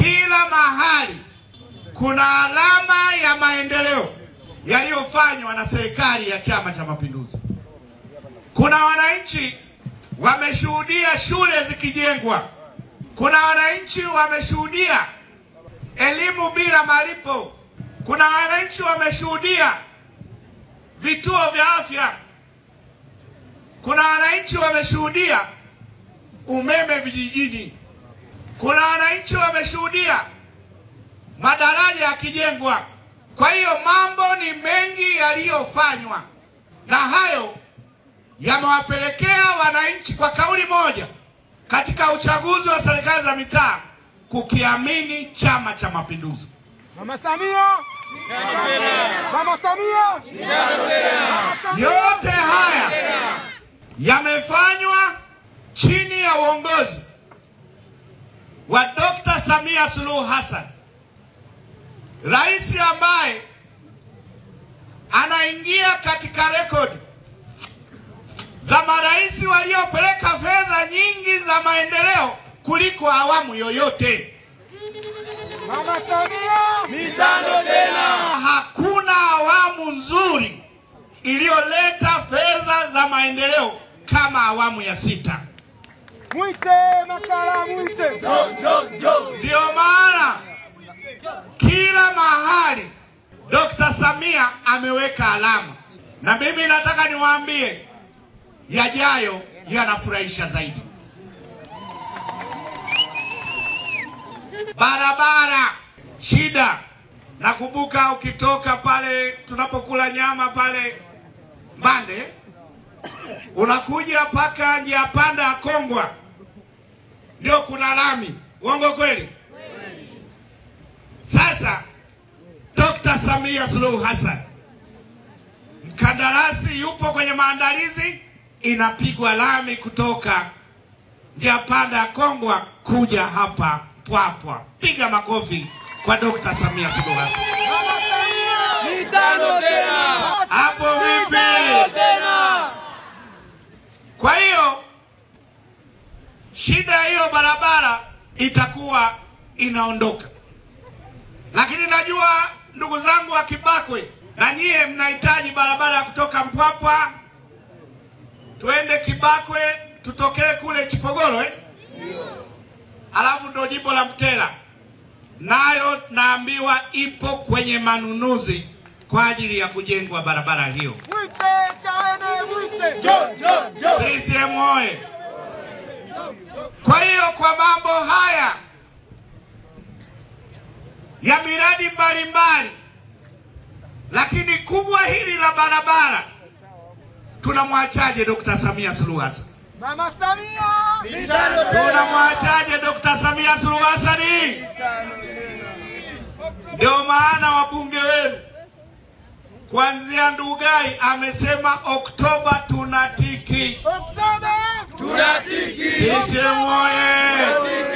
kila mahali kuna alama ya maendeleo yaliyofanywa na serikali ya Chama cha Mapinduzi. Kuna wananchi wameshuhudia shule zikijengwa. Kuna wananchi wameshuhudia elimu bila malipo. Kuna wananchi wameshuhudia vituo vya afya. Kuna wananchi wameshuhudia umeme vijijini. Kuna wananchi wameshuhudia madaraja yakijengwa. Kwa hiyo mambo ni mengi yaliyofanywa, na hayo yamewapelekea wananchi kwa kauli moja katika uchaguzi wa serikali za mitaa kukiamini Chama cha Mapinduzi. Mama Samia! Mama Samia! Yote haya yamefanywa chini ya uongozi wa Dr. Samia Suluhu Hassan, rais ambaye anaingia katika rekodi za marais waliopeleka fedha nyingi za maendeleo kuliko awamu yoyote. Mama Samia! Mitano tena! Hakuna awamu nzuri iliyoleta fedha za maendeleo kama awamu ya 6. Mwite Makala, mwite! Ndio maana kila mahali Dr. Samia ameweka alama, na mimi nataka niwaambie yajayo yanafurahisha zaidi. Barabara shida. Nakumbuka ukitoka pale tunapokula nyama pale Mbande, unakuja paka njia panda ya Kongwa, ndio kuna lami. Uongo kweli? Sasa Dr. Samia Suluhu Hassan, mkandarasi yupo kwenye maandalizi, inapigwa lami kutoka njia panda ya Kongwa kuja hapa Mpwapwa. Piga makofi kwa Dr. Samia Suluhu Hassan. Mitano tena! Hapo vipi? Tena! Kwa hiyo shida hiyo barabara itakuwa inaondoka. Lakini najua ndugu zangu wa Kibakwe, na nyie mnahitaji barabara ya kutoka Mpwapwa tuende Kibakwe, tutokee kule Chipogoro alafu ndo jimbo la Mtera, nayo naambiwa ipo kwenye manunuzi kwa ajili ya kujengwa barabara hiyo. Mwite Chaene, mwite! CCM oye! Kwa hiyo kwa mambo haya ya miradi mbalimbali, lakini kubwa hili la barabara, tunamwachaje Dr. Samia Suluhu Hassan? Mama Samia! Mitano tena! Tunamwachaje Dr. Samia Suluhu Hassan? Ndio maana wabunge wenu kuanzia Ndugai amesema Oktoba tunatiki. Oktoba! Tunatiki! CCM oye!